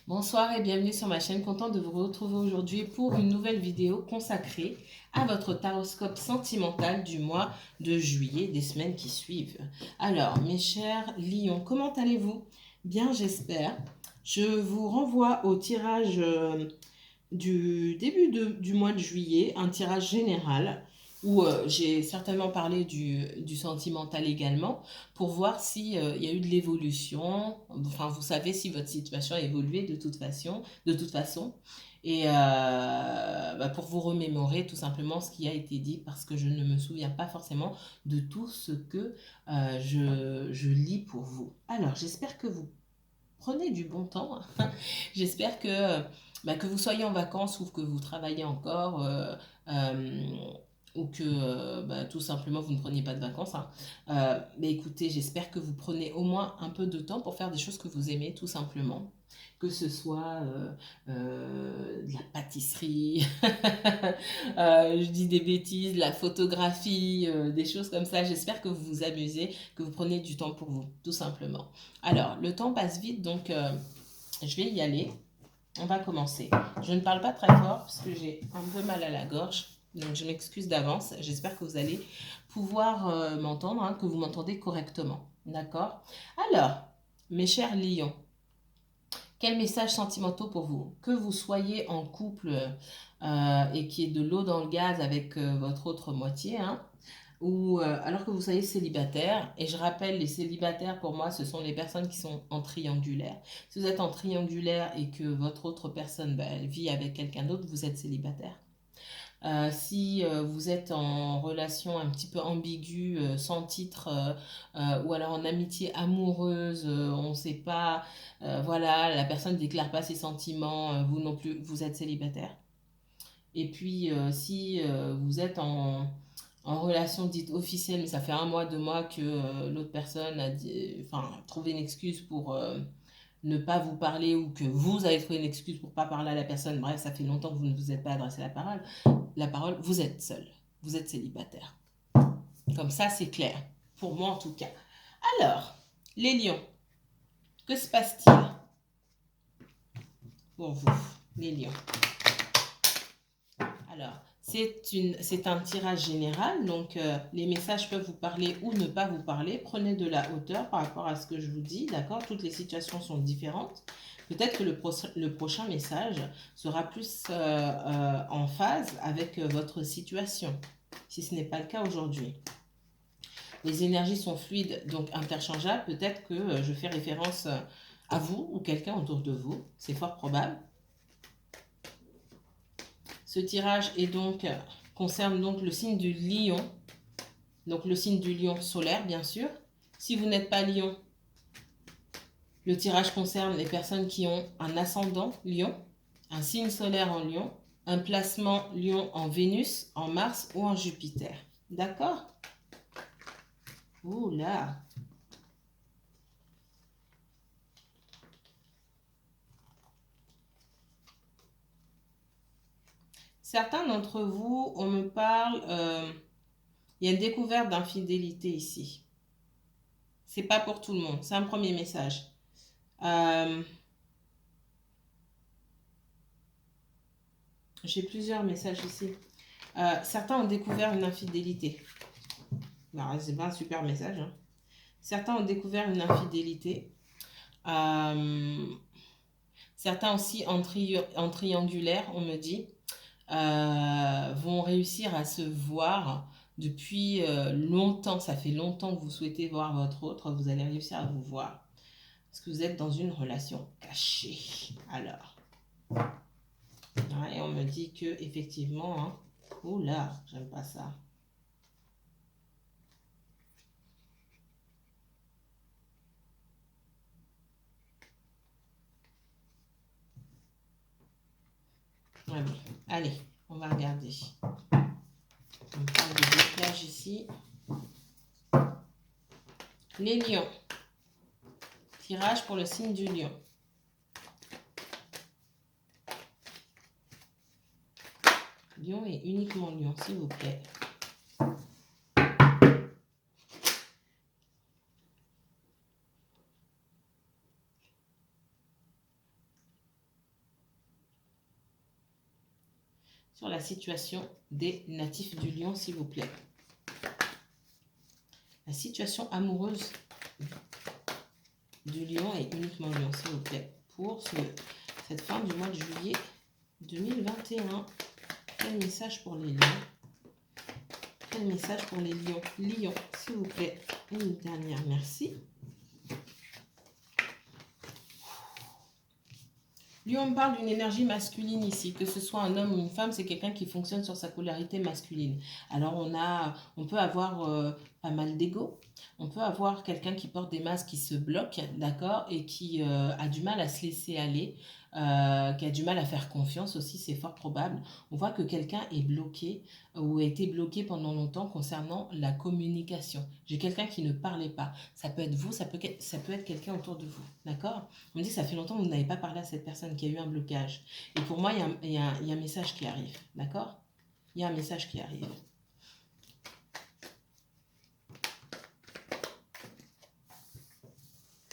Bonsoir et bienvenue sur ma chaîne. Contente de vous retrouver aujourd'hui pour une nouvelle vidéo consacrée à votre taroscope sentimental du mois de juillet, des semaines qui suivent. Alors, mes chers lions, comment allez-vous? Bien, j'espère. Je vous renvoie au tirage du début du mois de juillet, un tirage général où j'ai certainement parlé du sentimental également, pour voir s'il y a eu de l'évolution. Enfin, vous savez si votre situation a évolué de toute façon. Et pour vous remémorer tout simplement ce qui a été dit, parce que je ne me souviens pas forcément de tout ce que je lis pour vous. Alors, j'espère que vous prenez du bon temps. J'espère que vous soyez en vacances ou que vous travaillez encore, ou que tout simplement vous ne preniez pas de vacances, hein. Mais écoutez, j'espère que vous prenez au moins un peu de temps pour faire des choses que vous aimez, tout simplement. Que ce soit de la pâtisserie, je dis des bêtises, la photographie, des choses comme ça. J'espère que vous vous amusez, que vous prenez du temps pour vous, tout simplement. Alors, le temps passe vite, donc je vais y aller. On va commencer. Je ne parle pas très fort parce que j'ai un peu mal à la gorge. Donc je m'excuse d'avance. J'espère que vous allez pouvoir m'entendre, hein, que vous m'entendez correctement. D'accord? Alors, mes chers lions, quels messages sentimentaux pour vous? Que vous soyez en couple et qu'il y ait de l'eau dans le gaz avec votre autre moitié, hein, ou alors que vous soyez célibataire, et je rappelle, les célibataires, pour moi, ce sont les personnes qui sont en triangulaire. Si vous êtes en triangulaire et que votre autre personne elle vit avec quelqu'un d'autre, vous êtes célibataire. Si vous êtes en relation un petit peu ambiguë, sans titre, ou alors en amitié amoureuse, on ne sait pas, voilà, la personne ne déclare pas ses sentiments, vous non plus, vous êtes célibataire. Et puis, si vous êtes en relation dite officielle, mais ça fait un mois, 2 mois que l'autre personne a trouvé une excuse pour ne pas vous parler, ou que vous avez trouvé une excuse pour ne pas parler à la personne, bref, ça fait longtemps que vous ne vous êtes pas adressé la parole, vous êtes seul, vous êtes célibataire. Comme ça, c'est clair. Pour moi, en tout cas. Alors, les lions, que se passe-t-il pour vous, les lions? Alors, c'est un tirage général, donc les messages peuvent vous parler ou ne pas vous parler. Prenez de la hauteur par rapport à ce que je vous dis, d'accord? Toutes les situations sont différentes. Peut-être que le prochain message sera plus en phase avec votre situation, si ce n'est pas le cas aujourd'hui. Les énergies sont fluides, donc interchangeables. Peut-être que je fais référence à vous ou quelqu'un autour de vous. C'est fort probable. Ce tirage concerne donc le signe du lion. Donc le signe du lion solaire, bien sûr. Si vous n'êtes pas lion, le tirage concerne les personnes qui ont un ascendant lion, un signe solaire en lion, un placement lion en Vénus, en Mars ou en Jupiter. D'accord? Ouh là! Certains d'entre vous, on me parle, il y a une découverte d'infidélité ici. C'est pas pour tout le monde. C'est un premier message. J'ai plusieurs messages ici. Certains ont découvert une infidélité. C'est pas un super message, hein. Certains ont découvert une infidélité. Certains aussi en triangulaire, on me dit, vont réussir à se voir depuis longtemps. Ça fait longtemps que vous souhaitez voir votre autre. Vous allez réussir à vous voir. Parce que vous êtes dans une relation cachée. Alors. Ouais, et on me dit que, effectivement, hein, oula, j'aime pas ça. Ouais, bon. Allez, on va regarder. On parle de blocage ici. Les lions. Tirage pour le signe du lion. Lion et uniquement lion, s'il vous plaît. sur la situation des natifs du lion, s'il vous plaît. La situation amoureuse du lion et uniquement lion, s'il vous plaît, pour cette fin du mois de juillet 2021. Quel message pour les lions? Quel message pour les lions? Lion, s'il vous plaît. Une dernière, merci. Lion me parle d'une énergie masculine ici, que ce soit un homme ou une femme, c'est quelqu'un qui fonctionne sur sa polarité masculine. Alors on peut avoir pas mal d'ego, on peut avoir quelqu'un qui porte des masques qui se bloquent, d'accord, et qui a du mal à se laisser aller, qui a du mal à faire confiance aussi, c'est fort probable. On voit que quelqu'un est bloqué ou a été bloqué pendant longtemps concernant la communication. J'ai quelqu'un qui ne parlait pas. Ça peut être vous, ça peut être quelqu'un autour de vous, d'accord? On me dit que ça fait longtemps que vous n'avez pas parlé à cette personne, qui a eu un blocage. Et pour moi, il y a un message qui arrive, d'accord? Il y a un message qui arrive.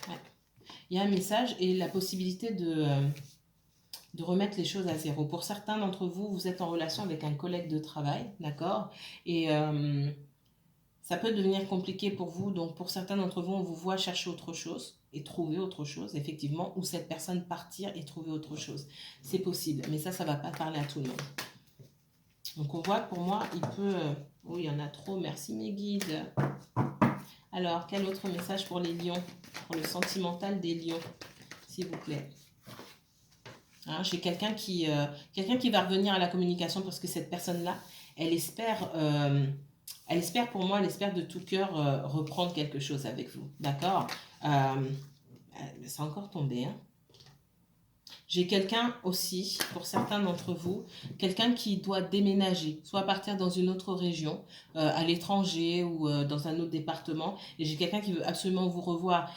Ouais. Il y a un message et la possibilité de remettre les choses à zéro. Pour certains d'entre vous, vous êtes en relation avec un collègue de travail, d'accord? Et ça peut devenir compliqué pour vous. Donc, pour certains d'entre vous, on vous voit chercher autre chose et trouver autre chose, effectivement, ou cette personne partir et trouver autre chose. C'est possible, mais ça ne va pas parler à tout le monde. Donc, on voit que pour moi, il peut... oui, il y en a trop. Merci mes guides. Alors, quel autre message pour les lions? Pour le sentimental des lions, s'il vous plaît. Hein, j'ai quelqu'un qui va revenir à la communication parce que cette personne-là, elle espère pour moi, elle espère de tout cœur reprendre quelque chose avec vous. D'accord? C'est encore tombé. Hein? J'ai quelqu'un aussi, pour certains d'entre vous, quelqu'un qui doit déménager, soit partir dans une autre région, à l'étranger ou dans un autre département. Et j'ai quelqu'un qui veut absolument vous revoir.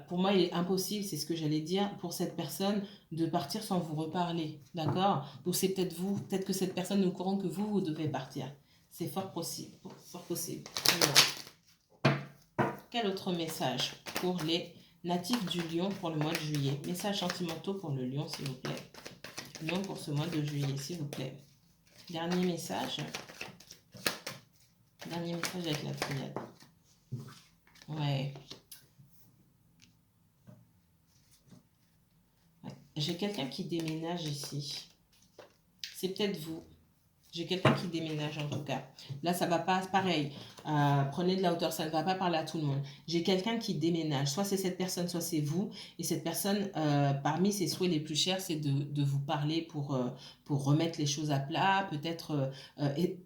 Pour moi, il est impossible, c'est ce que j'allais dire, pour cette personne de partir sans vous reparler. D'accord? Ou c'est peut-être vous, peut-être que cette personne est au courant que vous devez partir. C'est fort possible. Fort possible. Alors, quel autre message pour les natifs du lion pour le mois de juillet? Messages sentimentaux pour le lion, s'il vous plaît. Lion pour ce mois de juillet, s'il vous plaît. Dernier message. Dernier message avec la triade. Ouais. J'ai quelqu'un qui déménage ici. C'est peut-être vous. J'ai quelqu'un qui déménage en tout cas. Là, ça ne va pas, pareil. Prenez de la hauteur, ça ne va pas parler à tout le monde. J'ai quelqu'un qui déménage. Soit c'est cette personne, soit c'est vous. Et cette personne, parmi ses souhaits les plus chers, c'est de vous parler pour remettre les choses à plat, peut-être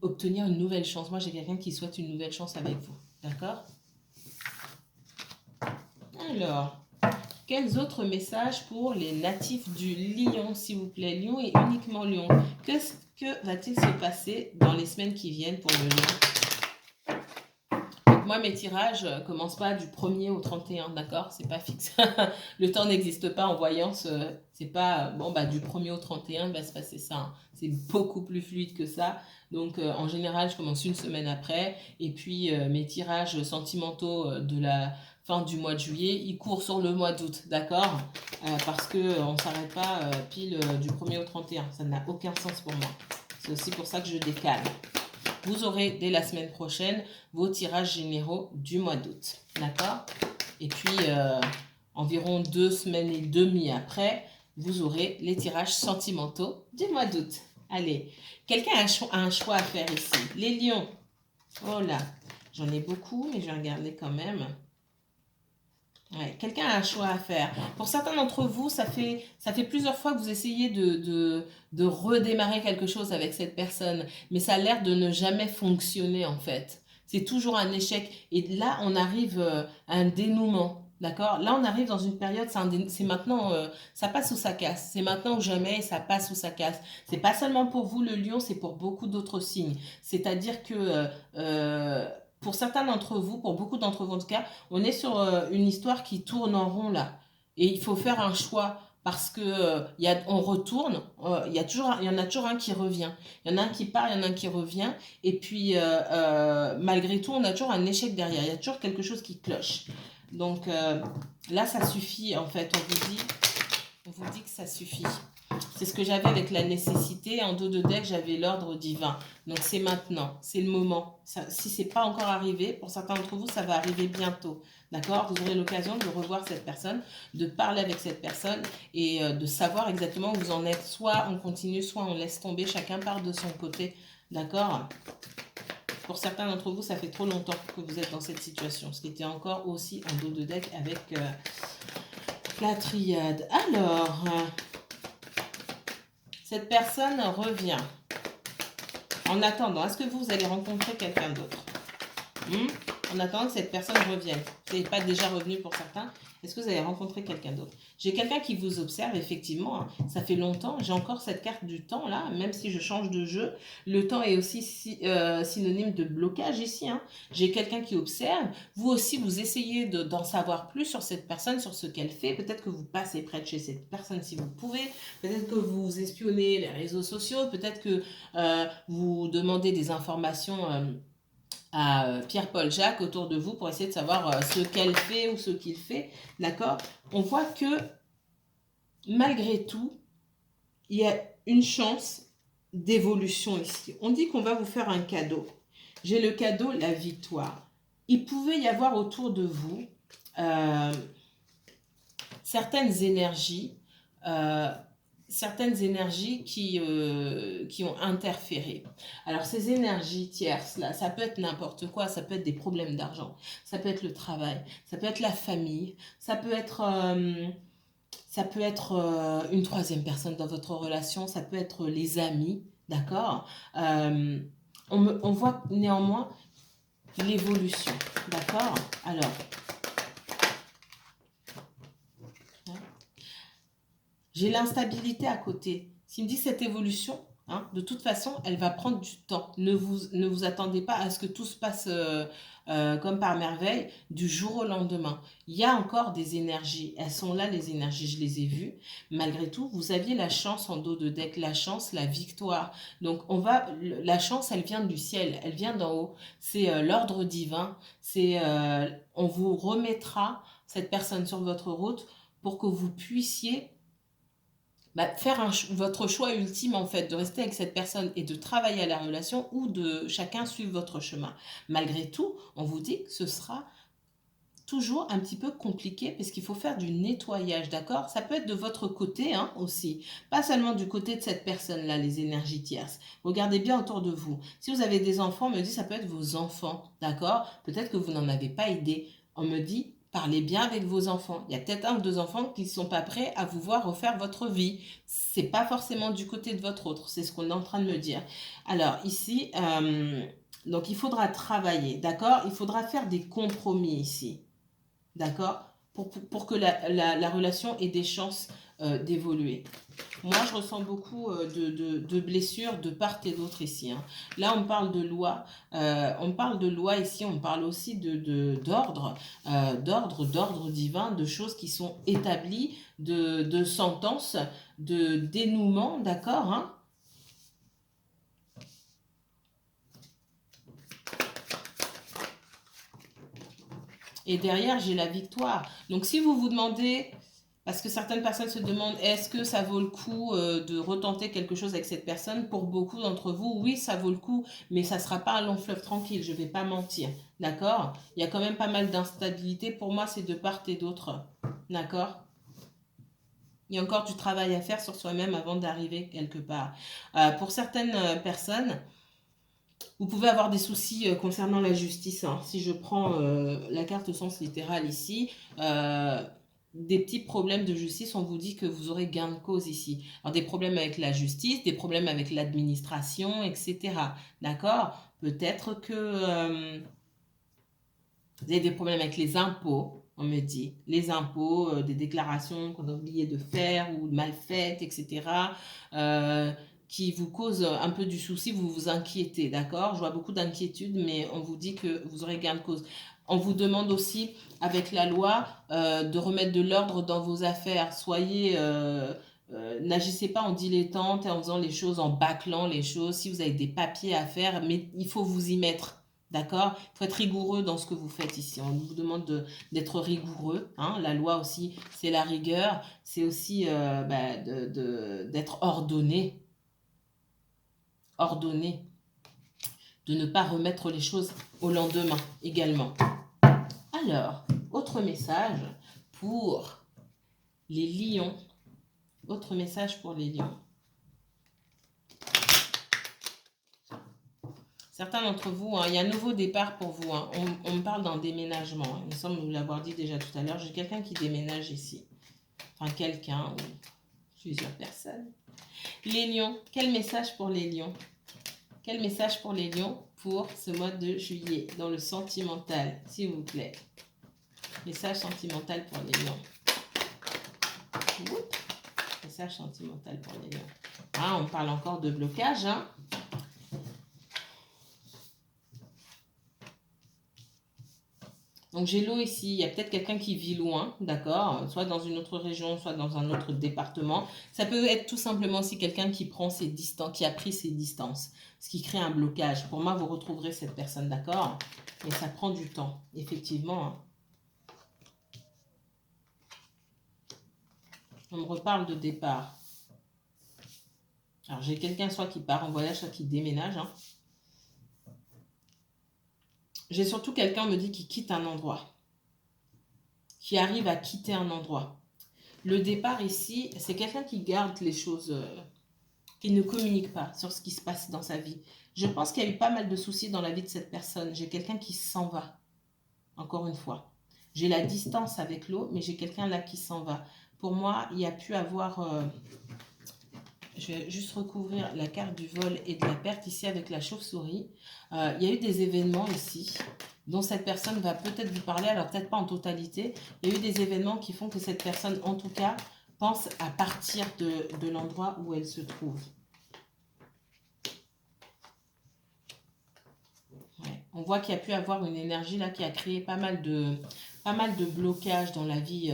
obtenir une nouvelle chance. Moi, j'ai quelqu'un qui souhaite une nouvelle chance avec vous. D'accord? Alors, quels autres messages pour les natifs du lion, s'il vous plaît? Lion et uniquement lion. Que va-t-il se passer dans les semaines qui viennent pour le lion? Donc moi, mes tirages ne commencent pas du 1er au 31, d'accord? C'est pas fixe. Le temps n'existe pas en voyance. C'est pas, bon, bah, du 1er au 31, il va se passer ça. Hein. C'est beaucoup plus fluide que ça. Donc, en général, je commence une semaine après. Et puis, mes tirages sentimentaux de la fin du mois de juillet, ils courent sur le mois d'août, d'accord? Parce qu'on ne s'arrête pas pile du 1er au 31. Ça n'a aucun sens pour moi. C'est aussi pour ça que je décale. Vous aurez dès la semaine prochaine vos tirages généraux du mois d'août, d'accord? Et puis, environ 2 semaines et demie après, vous aurez les tirages sentimentaux du mois d'août. Allez, quelqu'un a un choix à faire ici. Les lions. Oh là, j'en ai beaucoup, mais je vais regarder quand même. Ouais, quelqu'un a un choix à faire. Pour certains d'entre vous, ça fait plusieurs fois que vous essayez de redémarrer quelque chose avec cette personne, mais ça a l'air de ne jamais fonctionner en fait. C'est toujours un échec. Et là, on arrive à un dénouement. D'accord? Là, on arrive dans une période, c'est maintenant, ça passe ou ça casse. C'est maintenant ou jamais, ça passe ou ça casse. C'est pas seulement pour vous, le lion, c'est pour beaucoup d'autres signes. C'est-à-dire que pour certains d'entre vous, pour beaucoup d'entre vous en tout cas, on est sur une histoire qui tourne en rond là. Et il faut faire un choix parce que on retourne, il y en a toujours un qui revient. Il y en a un qui part, il y en a un qui revient. Et puis, malgré tout, on a toujours un échec derrière. Il y a toujours quelque chose qui cloche. Donc, là, ça suffit en fait. On vous dit que ça suffit. C'est ce que j'avais avec la nécessité. En dos de deck, j'avais l'ordre divin. Donc c'est maintenant, c'est le moment. Ça, si ce n'est pas encore arrivé, pour certains d'entre vous, ça va arriver bientôt. D'accord? Vous aurez l'occasion de revoir cette personne, de parler avec cette personne et de savoir exactement où vous en êtes. Soit on continue, soit on laisse tomber. Chacun part de son côté. D'accord? Pour certains d'entre vous, ça fait trop longtemps que vous êtes dans cette situation. Ce qui était encore aussi en dos de deck avec la triade. Alors, cette personne revient. En attendant, est-ce que vous allez rencontrer quelqu'un d'autre? En attendant que cette personne revienne. Vous n'êtes pas déjà revenu pour certains. Est-ce que vous allez rencontrer quelqu'un d'autre? J'ai quelqu'un qui vous observe, effectivement. Ça fait longtemps. J'ai encore cette carte du temps, là. Même si je change de jeu, le temps est aussi synonyme de blocage ici. J'ai quelqu'un qui observe. Vous aussi, vous essayez d'en savoir plus sur cette personne, sur ce qu'elle fait. Peut-être que vous passez près de chez cette personne si vous pouvez. Peut-être que vous espionnez les réseaux sociaux. Peut-être que vous demandez des informations à Pierre-Paul Jacques autour de vous pour essayer de savoir ce qu'elle fait ou ce qu'il fait, d'accord? On voit que malgré tout, il y a une chance d'évolution ici. On dit qu'on va vous faire un cadeau. J'ai le cadeau, la victoire. Il pouvait y avoir autour de vous certaines énergies qui ont interféré. Alors, ces énergies tierces, là, ça peut être n'importe quoi, ça peut être des problèmes d'argent, ça peut être le travail, ça peut être la famille, ça peut être une troisième personne dans votre relation, ça peut être les amis, d'accord? On voit néanmoins l'évolution, d'accord? Alors, j'ai l'instabilité à côté. S'il me dit cette évolution, de toute façon, elle va prendre du temps. Ne vous attendez pas à ce que tout se passe comme par merveille du jour au lendemain. Il y a encore des énergies. Elles sont là, les énergies. Je les ai vues. Malgré tout, vous aviez la chance en dos de deck. La chance, la victoire. Donc, la chance, elle vient du ciel. Elle vient d'en haut. C'est l'ordre divin. On vous remettra cette personne sur votre route pour que vous puissiez faire votre choix ultime, en fait, de rester avec cette personne et de travailler à la relation ou de chacun suivre votre chemin. Malgré tout, on vous dit que ce sera toujours un petit peu compliqué parce qu'il faut faire du nettoyage, d'accord? Ça peut être de votre côté aussi, pas seulement du côté de cette personne-là, les énergies tierces. Regardez bien autour de vous. Si vous avez des enfants, on me dit ça peut être vos enfants, d'accord? Peut-être que vous n'en avez pas idée. On me dit parlez bien avec vos enfants. Il y a peut-être un ou deux enfants qui ne sont pas prêts à vous voir refaire votre vie. C'est pas forcément du côté de votre autre. C'est ce qu'on est en train de me dire. Alors ici, donc il faudra travailler, d'accord? Il faudra faire des compromis ici, d'accord? Pour que la relation ait des chances d'évoluer. Moi, je ressens beaucoup de blessures de part et d'autre ici. Là, on parle de loi. On parle de loi ici. On parle aussi d'ordre, d'ordre divin, de choses qui sont établies, de sentences, de dénouement, d'accord? Et derrière, j'ai la victoire. Donc, si vous vous demandez, parce que certaines personnes se demandent, est-ce que ça vaut le coup de retenter quelque chose avec cette personne? Pour beaucoup d'entre vous, oui, ça vaut le coup, mais ça ne sera pas un long fleuve tranquille, je ne vais pas mentir. D'accord? Il y a quand même pas mal d'instabilité. Pour moi, c'est de part et d'autre. D'accord? Il y a encore du travail à faire sur soi-même avant d'arriver quelque part. Pour certaines personnes, vous pouvez avoir des soucis concernant la justice. Si je prends la carte au sens littéral ici, des petits problèmes de justice, on vous dit que vous aurez gain de cause ici. Alors des problèmes avec la justice, des problèmes avec l'administration, etc. D'accord? Peut-être que vous avez des problèmes avec les impôts, on me dit. Les impôts, des déclarations qu'on a oublié de faire ou mal faites, etc. Qui vous causent un peu du souci, vous vous inquiétez, d'accord? Je vois beaucoup d'inquiétudes, mais on vous dit que vous aurez gain de cause. On vous demande aussi, avec la loi, de remettre de l'ordre dans vos affaires. N'agissez pas en dilettante et en faisant les choses, en bâclant les choses. Si vous avez des papiers à faire, mais il faut vous y mettre. D'accord? Il faut être rigoureux dans ce que vous faites ici. On vous demande d'être rigoureux. Hein. La loi aussi, c'est la rigueur. C'est aussi d'être ordonné. Ordonné. De ne pas remettre les choses au lendemain également. Alors, autre message pour les lions. Autre message pour les lions. Certains d'entre vous, hein, il y a un nouveau départ pour vous. Hein. On me parle d'un déménagement. Hein. Il me semble vous l'avoir dit déjà tout à l'heure. J'ai quelqu'un qui déménage ici. Enfin, quelqu'un ou plusieurs personnes. Les lions, quel message pour les lions? Quel message pour les lions pour ce mois de juillet dans le sentimental, s'il vous plaît? Message sentimental pour les lions. Oups. Message sentimental pour les lions. Ah, on parle encore de blocage, hein? Donc j'ai l'eau ici, il y a peut-être quelqu'un qui vit loin, d'accord, soit dans une autre région, soit dans un autre département. Ça peut être tout simplement aussi quelqu'un qui prend ses distances, qui a pris ses distances, ce qui crée un blocage. Pour moi, vous retrouverez cette personne, d'accord? Mais ça prend du temps, effectivement. Hein. On me reparle de départ. Alors j'ai quelqu'un soit qui part en voyage, soit qui déménage. Hein. J'ai surtout quelqu'un, me dit, qui quitte un endroit. Qui arrive à quitter un endroit. Le départ ici, c'est quelqu'un qui garde les choses, qui ne communique pas sur ce qui se passe dans sa vie. Je pense qu'il y a eu pas mal de soucis dans la vie de cette personne. J'ai quelqu'un qui s'en va, encore une fois. J'ai la distance avec l'eau, mais j'ai quelqu'un là qui s'en va. Pour moi, il y a pu avoir... je vais juste recouvrir la carte du vol et de la perte ici avec la chauve-souris. Il y a eu des événements ici dont cette personne va peut-être vous parler, alors peut-être pas en totalité. Il y a eu des événements qui font que cette personne, en tout cas, pense à partir de l'endroit où elle se trouve. Ouais. On voit qu'il y a pu avoir une énergie là qui a créé pas mal de blocages dans la vie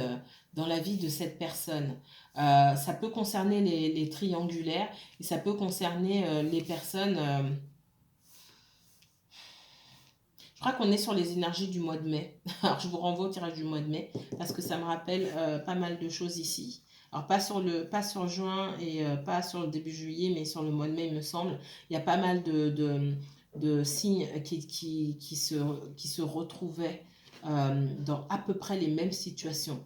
de cette personne. Ça peut concerner les triangulaires et ça peut concerner les personnes... je crois qu'on est sur les énergies du mois de mai. Alors, je vous renvoie au tirage du mois de mai parce que ça me rappelle pas mal de choses ici. Alors, pas sur juin et pas sur le début juillet, mais sur le mois de mai, il me semble. Il y a pas mal de signes qui se retrouvaient dans à peu près les mêmes situations.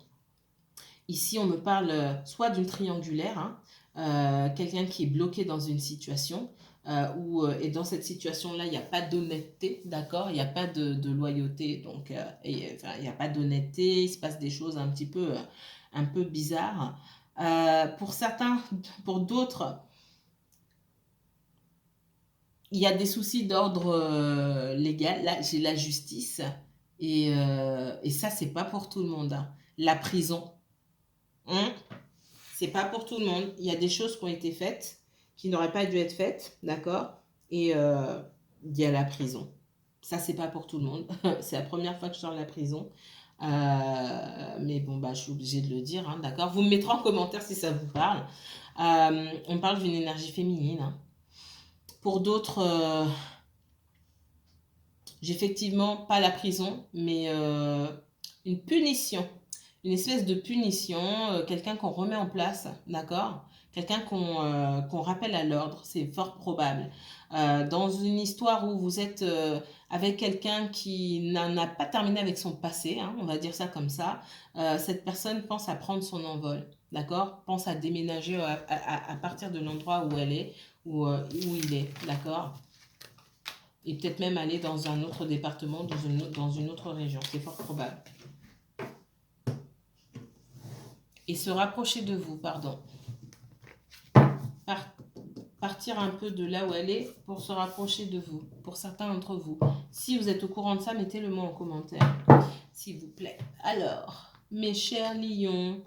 Ici, on me parle soit d'une triangulaire, hein, quelqu'un qui est bloqué dans une situation, et dans cette situation-là, il n'y a pas d'honnêteté, d'accord? Il n'y a pas de loyauté, donc enfin, il n'y a pas d'honnêteté, il se passe des choses un peu bizarres. Pour certains, pour d'autres, il y a des soucis d'ordre légal. Là, j'ai la justice, et ça, c'est pas pour tout le monde. Hein. La prison. Hein? C'est pas pour tout le monde. Il y a des choses qui ont été faites qui n'auraient pas dû être faites, d'accord? Et il y a la prison. Ça, c'est pas pour tout le monde. C'est la première fois que je sors de la prison. Mais bon, bah, je suis obligée de le dire, hein, d'accord? Vous me mettrez en commentaire si ça vous parle. On parle d'une énergie féminine. Hein. Pour d'autres, j'ai effectivement pas la prison, mais une punition. Une espèce de punition, quelqu'un qu'on remet en place, d'accord? Quelqu'un qu'on rappelle à l'ordre, c'est fort probable. Dans une histoire où vous êtes avec quelqu'un qui n'en a pas terminé avec son passé, hein, on va dire ça comme ça, cette personne pense à prendre son envol, d'accord? Pense à déménager à partir de l'endroit où elle est, où il est, d'accord? Et peut-être même aller dans un autre département, dans une autre région, c'est fort probable. Et se rapprocher de vous, pardon. Partir un peu de là où elle est pour se rapprocher de vous, pour certains d'entre vous. Si vous êtes au courant de ça, mettez-le moi en commentaire, s'il vous plaît. Alors, mes chers lions,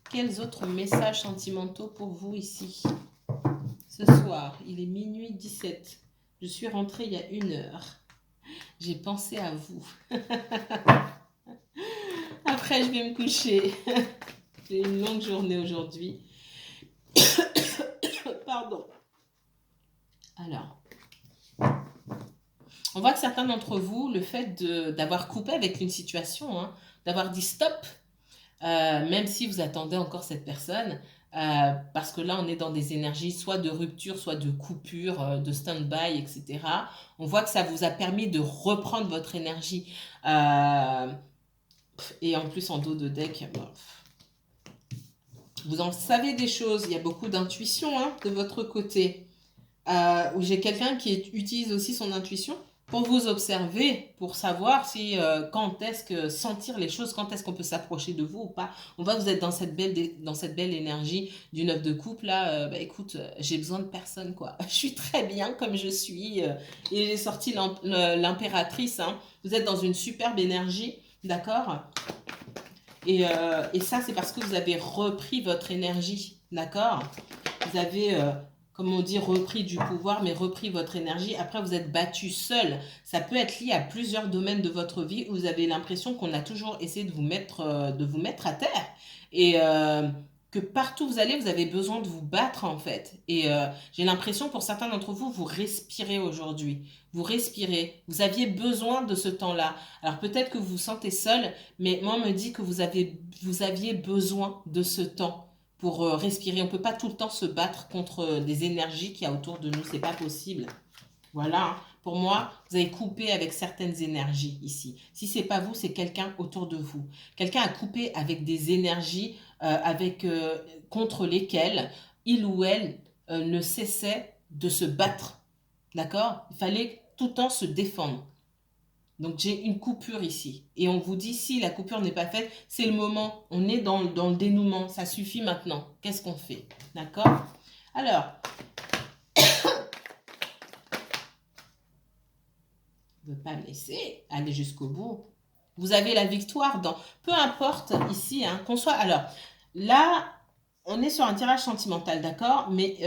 quels autres messages sentimentaux pour vous ici? Ce soir, il est minuit 17. Je suis rentrée il y a 1 heure. J'ai pensé à vous. Après, je vais me coucher. J'ai une longue journée aujourd'hui. Pardon. Alors, On voit que certains d'entre vous, le fait d'avoir coupé avec une situation, hein, d'avoir dit stop, même si vous attendez encore cette personne, parce que là, on est dans des énergies soit de rupture, soit de coupure, de stand-by, etc. On voit que ça vous a permis de reprendre votre énergie. Et en plus, en dos de deck, bon, vous en savez des choses. Il y a beaucoup d'intuition hein, de votre côté. Où j'ai quelqu'un qui utilise aussi son intuition pour vous observer, pour savoir si quand est-ce que sentir les choses, quand est-ce qu'on peut s'approcher de vous ou pas. On voit que vous êtes dans cette belle énergie du 9 de couple là. Bah écoute, j'ai besoin de personne quoi. Je suis très bien comme je suis et j'ai sorti l'impératrice. Hein. Vous êtes dans une superbe énergie, d'accord. Et ça c'est parce que vous avez repris votre énergie, d'accord. Vous avez comme on dit, repris du pouvoir, mais repris votre énergie. Après, vous êtes battu seul. Ça peut être lié à plusieurs domaines de votre vie où vous avez l'impression qu'on a toujours essayé de vous mettre à terre. Et que partout où vous allez, vous avez besoin de vous battre, en fait. Et j'ai l'impression, pour certains d'entre vous, vous respirez aujourd'hui. Vous respirez. Vous aviez besoin de ce temps-là. Alors, peut-être que vous vous sentez seul, mais moi, on me dit que vous aviez besoin de ce temps pour respirer. On ne peut pas tout le temps se battre contre des énergies qu'il y a autour de nous. C'est pas possible. Voilà. Hein. Pour moi, vous avez coupé avec certaines énergies ici. Si c'est pas vous, c'est quelqu'un autour de vous. Quelqu'un a coupé avec des énergies contre lesquelles il ou elle ne cessait de se battre. D'accord. Il fallait tout le temps se défendre. Donc j'ai une coupure ici. Et on vous dit, si la coupure n'est pas faite, c'est le moment. On est dans le dénouement. Ça suffit maintenant. Qu'est-ce qu'on fait? D'accord? Alors, ne pas me laisser aller jusqu'au bout. Vous avez la victoire dans... Peu importe ici, hein, qu'on soit... Alors, là, on est sur un tirage sentimental, d'accord? Mais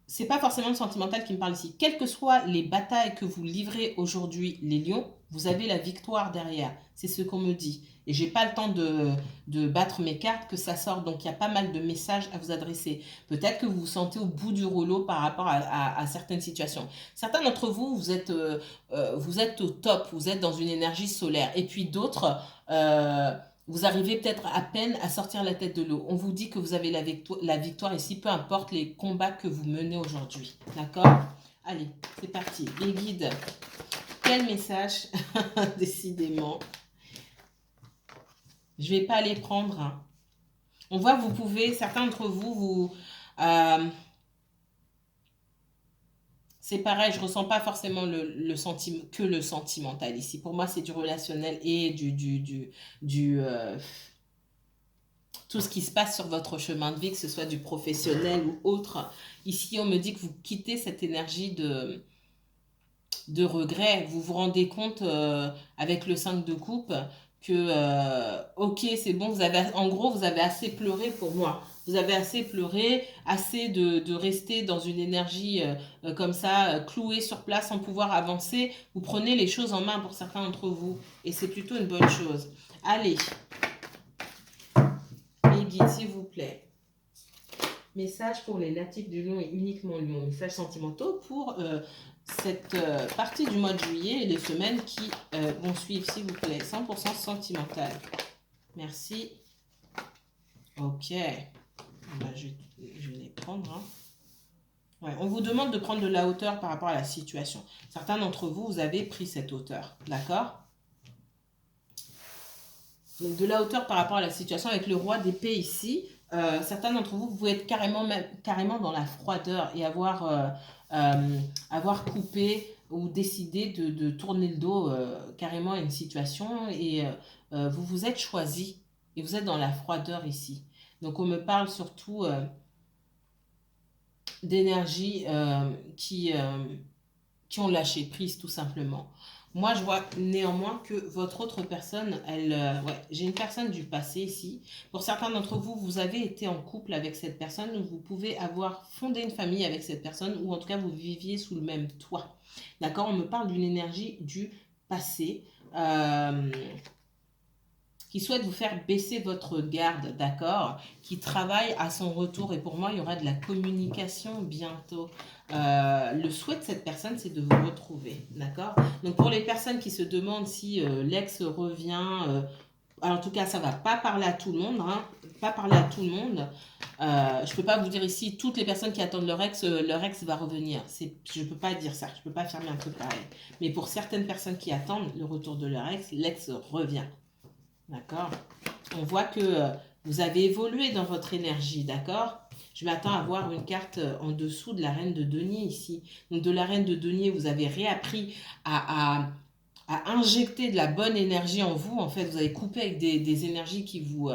c'est pas forcément le sentimental qui me parle ici. Quelles que soient les batailles que vous livrez aujourd'hui, les lions, vous avez la victoire derrière. C'est ce qu'on me dit. Et j'ai pas le temps de battre mes cartes, que ça sort. Donc il y a pas mal de messages à vous adresser. Peut-être que vous vous sentez au bout du rouleau par rapport à certaines situations. Certains d'entre vous, vous êtes au top, vous êtes dans une énergie solaire. Et puis d'autres, vous arrivez peut-être à peine à sortir la tête de l'eau. On vous dit que vous avez la victoire ici, peu importe les combats que vous menez aujourd'hui. D'accord? Allez, c'est parti. Les guides, quel message? Décidément. Je ne vais pas les prendre. Hein. On voit que vous pouvez, certains d'entre vous, c'est pareil, je ne ressens pas forcément que le sentimental ici. Pour moi, c'est du relationnel et tout ce qui se passe sur votre chemin de vie, que ce soit du professionnel ou autre. Ici, on me dit que vous quittez cette énergie de regret. Vous vous rendez compte avec le 5 de coupe que, ok, c'est bon, en gros, vous avez assez pleuré pour moi. Vous avez assez pleuré, assez de rester dans une énergie comme ça, clouée sur place sans pouvoir avancer. Vous prenez les choses en main pour certains d'entre vous. Et c'est plutôt une bonne chose. Allez, les guides, s'il vous plaît. Message pour les natifs du lion et uniquement lion. Messages sentimentaux pour cette partie du mois de juillet et les semaines qui vont suivre, s'il vous plaît. 100% sentimental. Merci. Ok. Ben, je vais les prendre. Hein. Ouais, on vous demande de prendre de la hauteur par rapport à la situation. Certains d'entre vous, vous avez pris cette hauteur. D'accord? Donc, de la hauteur par rapport à la situation avec le roi d'épée ici. Certains d'entre vous, vous pouvez être carrément dans la froideur et avoir coupé ou décidé de tourner le dos carrément à une situation et vous vous êtes choisi et vous êtes dans la froideur ici. Donc on me parle surtout d'énergie qui ont lâché prise tout simplement. Moi, je vois néanmoins que votre autre personne, j'ai une personne du passé ici. Pour certains d'entre vous, vous avez été en couple avec cette personne ou vous pouvez avoir fondé une famille avec cette personne ou en tout cas, vous viviez sous le même toit. D'accord? On me parle d'une énergie du passé. qui souhaite vous faire baisser votre garde, d'accord, qui travaille à son retour. Et pour moi, il y aura de la communication bientôt. Le souhait de cette personne, c'est de vous retrouver, d'accord. Donc pour les personnes qui se demandent si l'ex revient, alors en tout cas, ça va pas parler à tout le monde, hein, pas parler à tout le monde. Je peux pas vous dire ici, toutes les personnes qui attendent leur ex va revenir. Je peux pas dire ça, je peux pas affirmer un truc pareil. Mais pour certaines personnes qui attendent le retour de leur ex, l'ex revient. D'accord. On voit que vous avez évolué dans votre énergie, d'accord. Je m'attends à voir une carte en dessous de la reine de denier ici. Donc de la reine de denier, vous avez réappris à injecter de la bonne énergie en vous. En fait, vous avez coupé avec des énergies qui vous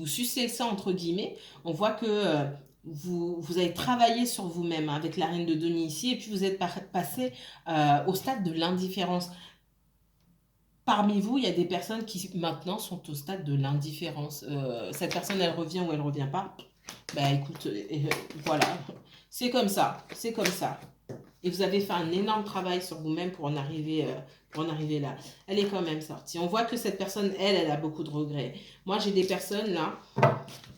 suçaient le sang, entre guillemets. On voit que vous avez travaillé sur vous-même, hein, avec la reine de denier ici, et puis vous êtes passé au stade de l'indifférence. Parmi vous, il y a des personnes qui maintenant sont au stade de l'indifférence. Cette personne, elle revient ou elle revient pas. Bah écoute, voilà, c'est comme ça, c'est comme ça. Et vous avez fait un énorme travail sur vous-même pour en arriver là. Elle est quand même sortie. On voit que cette personne, elle a beaucoup de regrets. Moi, j'ai des personnes là,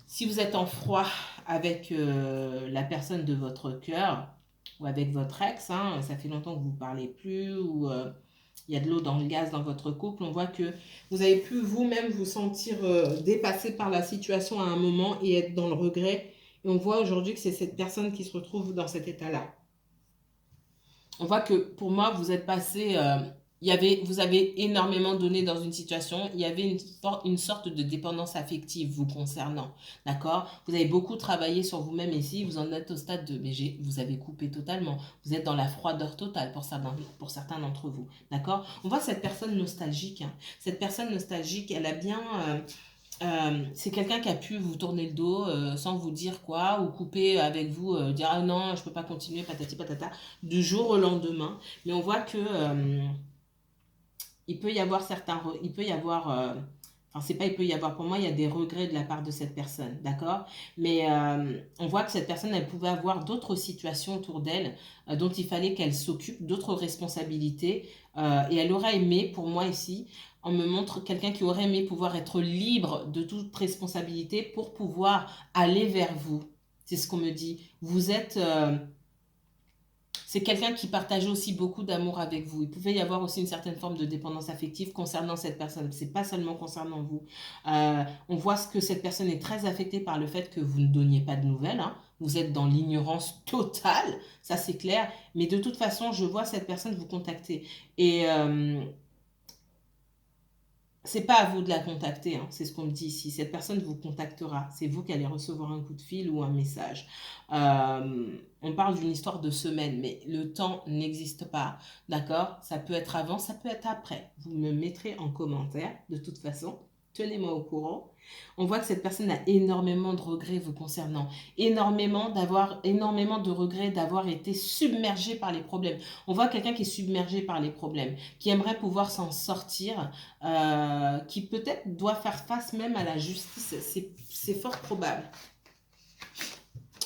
si vous êtes en froid avec la personne de votre cœur ou avec votre ex, hein, ça fait longtemps que vous ne parlez plus ou il y a de l'eau dans le gaz dans votre couple, on voit que vous avez pu vous-même vous sentir dépassé par la situation à un moment et être dans le regret. Et on voit aujourd'hui que c'est cette personne qui se retrouve dans cet état-là. On voit que pour moi, vous êtes passé, vous avez énormément donné dans une situation, il y avait une sorte de dépendance affective vous concernant, d'accord. Vous avez beaucoup travaillé sur vous-même ici, vous en êtes au stade de, mais vous avez coupé totalement, vous êtes dans la froideur totale pour certains d'entre vous, d'accord. On voit cette personne nostalgique, hein. Cette personne nostalgique, elle a bien... c'est quelqu'un qui a pu vous tourner le dos sans vous dire quoi, ou couper avec vous, dire ah non, je peux pas continuer, patati patata, du jour au lendemain. Mais on voit que il peut y avoir il peut y avoir, enfin c'est pas il peut y avoir, pour moi il y a des regrets de la part de cette personne, d'accord. Mais on voit que cette personne, elle pouvait avoir d'autres situations autour d'elle dont il fallait qu'elle s'occupe, d'autres responsabilités, et elle aurait aimé, pour moi ici, on me montre quelqu'un qui aurait aimé pouvoir être libre de toute responsabilité pour pouvoir aller vers vous. C'est ce qu'on me dit. Vous êtes... c'est quelqu'un qui partageait aussi beaucoup d'amour avec vous. Il pouvait y avoir aussi une certaine forme de dépendance affective concernant cette personne. C'est pas seulement concernant vous. On voit que cette personne est très affectée par le fait que vous ne donniez pas de nouvelles, hein. Vous êtes dans l'ignorance totale, ça c'est clair. Mais de toute façon, je vois cette personne vous contacter. Et c'est pas à vous de la contacter, hein, c'est ce qu'on me dit ici. Cette personne vous contactera. C'est vous qui allez recevoir un coup de fil ou un message. On parle d'une histoire de semaine, mais le temps n'existe pas. D'accord? Ça peut être avant, ça peut être après. Vous me mettrez en commentaire, de toute façon. Tenez-moi au courant. On voit que cette personne a énormément de regrets vous concernant. Énormément de regrets d'avoir été submergé par les problèmes. On voit quelqu'un qui est submergé par les problèmes, qui aimerait pouvoir s'en sortir, qui peut-être doit faire face même à la justice. C'est fort probable.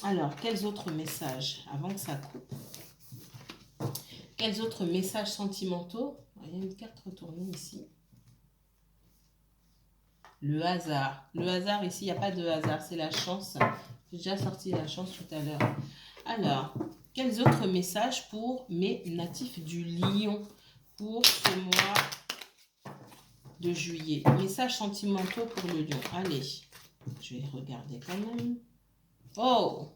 Alors, quels autres messages, avant que ça coupe, quels autres messages sentimentaux? Il y a une carte retournée ici. Le hasard. Le hasard, ici, il n'y a pas de hasard, c'est la chance. J'ai déjà sorti la chance tout à l'heure. Alors, quels autres messages pour mes natifs du Lion pour ce mois de juillet? Messages sentimentaux pour le Lion. Allez, je vais regarder quand même. Oh,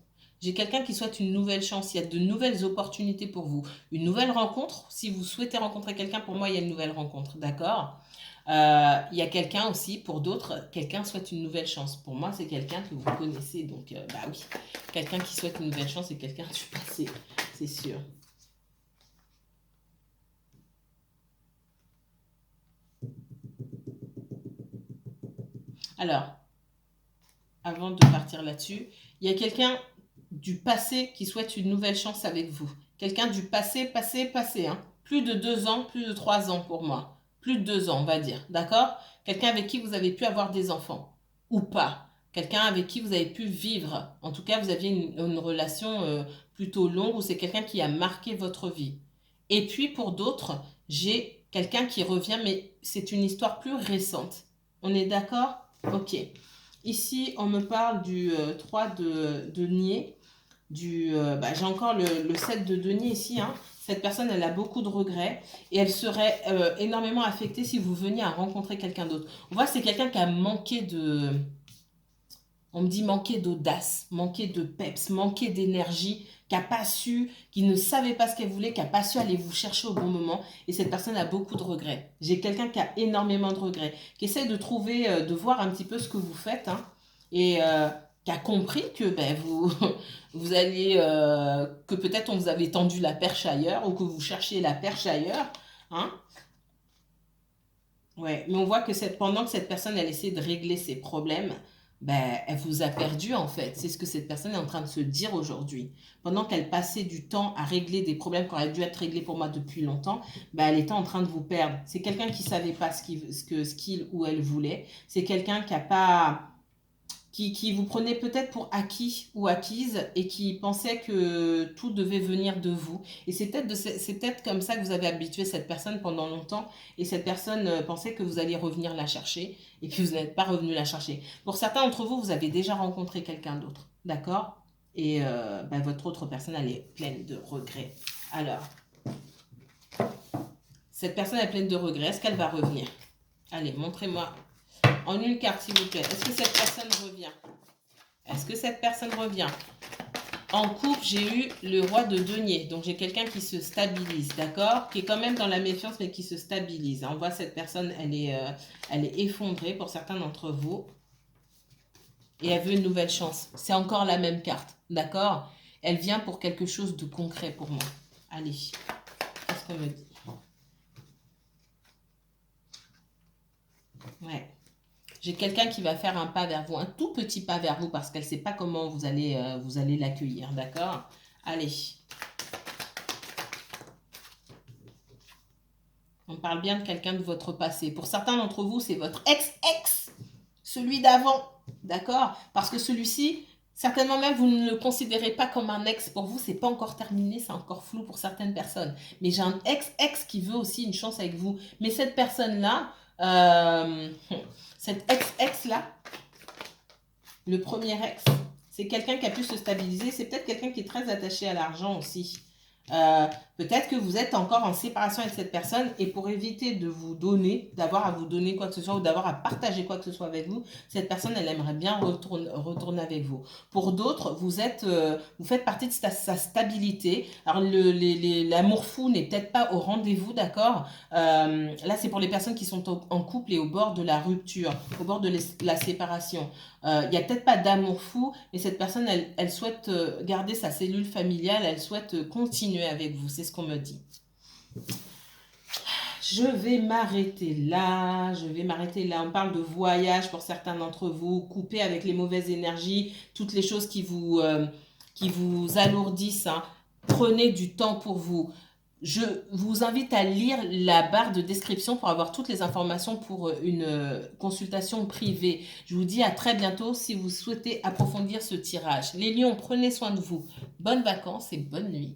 j'ai quelqu'un qui souhaite une nouvelle chance. Il y a de nouvelles opportunités pour vous. Une nouvelle rencontre. Si vous souhaitez rencontrer quelqu'un, pour moi, il y a une nouvelle rencontre. D'accord? Il y a quelqu'un aussi, pour d'autres, quelqu'un souhaite une nouvelle chance. Pour moi, c'est quelqu'un que vous connaissez. Donc, bah oui, quelqu'un qui souhaite une nouvelle chance, c'est quelqu'un du passé. C'est sûr. Alors, avant de partir là-dessus, il y a quelqu'un du passé qui souhaite une nouvelle chance avec vous. Quelqu'un du passé, hein. Plus de 2 ans, plus de 3 ans pour moi. Plus de 2 ans, on va dire. D'accord? Quelqu'un avec qui vous avez pu avoir des enfants. Ou pas. Quelqu'un avec qui vous avez pu vivre. En tout cas, vous aviez une relation plutôt longue ou c'est quelqu'un qui a marqué votre vie. Et puis pour d'autres, j'ai quelqu'un qui revient, mais c'est une histoire plus récente. On est d'accord? Ok. Ici, on me parle du 3 de denier. J'ai encore le 7 de denier ici. Hein. Cette personne, elle a beaucoup de regrets et elle serait énormément affectée si vous veniez à rencontrer quelqu'un d'autre. On voit que c'est quelqu'un qui a manqué de... On me dit manquer d'audace, manquer de peps, manquer d'énergie, qui n'a pas su, qui ne savait pas ce qu'elle voulait, qui n'a pas su aller vous chercher au bon moment. Et cette personne a beaucoup de regrets. J'ai quelqu'un qui a énormément de regrets, qui essaie de trouver, de voir un petit peu ce que vous faites, hein, et qui a compris que vous allez, que peut-être on vous avait tendu la perche ailleurs, ou que vous cherchiez la perche ailleurs, hein. Ouais, mais on voit que pendant que cette personne, elle essaie de régler ses problèmes, ben, elle vous a perdu en fait. C'est ce que cette personne est en train de se dire aujourd'hui. Pendant qu'elle passait du temps à régler des problèmes qui auraient dû être réglés pour moi depuis longtemps, ben, elle était en train de vous perdre. C'est quelqu'un qui savait pas ce qu'il ou elle voulait. C'est quelqu'un qui a pas, qui vous prenait peut-être pour acquis ou acquise et qui pensait que tout devait venir de vous. Et c'est peut-être comme ça que vous avez habitué cette personne pendant longtemps et cette personne pensait que vous alliez revenir la chercher et puis vous n'êtes pas revenu la chercher. Pour certains d'entre vous, vous avez déjà rencontré quelqu'un d'autre, d'accord? Et votre autre personne, elle est pleine de regrets. Alors, cette personne est pleine de regrets. Est-ce qu'elle va revenir? Allez, montrez-moi en une carte, s'il vous plaît. Est-ce que cette personne revient? Est-ce que cette personne revient? En couple, j'ai eu le roi de denier. Donc, j'ai quelqu'un qui se stabilise, d'accord? Qui est quand même dans la méfiance, mais qui se stabilise. On voit cette personne, elle est effondrée pour certains d'entre vous. Et elle veut une nouvelle chance. C'est encore la même carte, d'accord? Elle vient pour quelque chose de concret pour moi. Allez, qu'est-ce qu'on me dit? Ouais. J'ai quelqu'un qui va faire un pas vers vous, un tout petit pas vers vous parce qu'elle ne sait pas comment vous allez l'accueillir, d'accord? Allez. On parle bien de quelqu'un de votre passé. Pour certains d'entre vous, c'est votre ex-ex, celui d'avant, d'accord? Parce que celui-ci, certainement même, vous ne le considérez pas comme un ex. Pour vous, c'est pas encore terminé, c'est encore flou pour certaines personnes. Mais j'ai un ex-ex qui veut aussi une chance avec vous. Mais cette personne-là, cet ex-ex-là, le premier ex, c'est quelqu'un qui a pu se stabiliser. C'est peut-être quelqu'un qui est très attaché à l'argent aussi. Peut-être que vous êtes encore en séparation avec cette personne et pour éviter de vous donner, d'avoir à vous donner quoi que ce soit ou d'avoir à partager quoi que ce soit avec vous, cette personne, elle aimerait bien retourner avec vous. Pour d'autres, vous faites partie de sa stabilité. Alors, l'amour fou n'est peut-être pas au rendez-vous, d'accord? Là, c'est pour les personnes qui sont en couple et au bord de la rupture, au bord de la séparation. Il n'y a peut-être pas d'amour fou, mais cette personne, elle souhaite garder sa cellule familiale, elle souhaite continuer avec vous, c'est ce qu'on me dit. Je vais m'arrêter là, On parle de voyage pour certains d'entre vous, couper avec les mauvaises énergies, toutes les choses qui vous alourdissent, hein. Prenez du temps pour vous. Je vous invite à lire la barre de description pour avoir toutes les informations pour une consultation privée. Je vous dis à très bientôt si vous souhaitez approfondir ce tirage. Les lions, prenez soin de vous. Bonnes vacances et bonne nuit.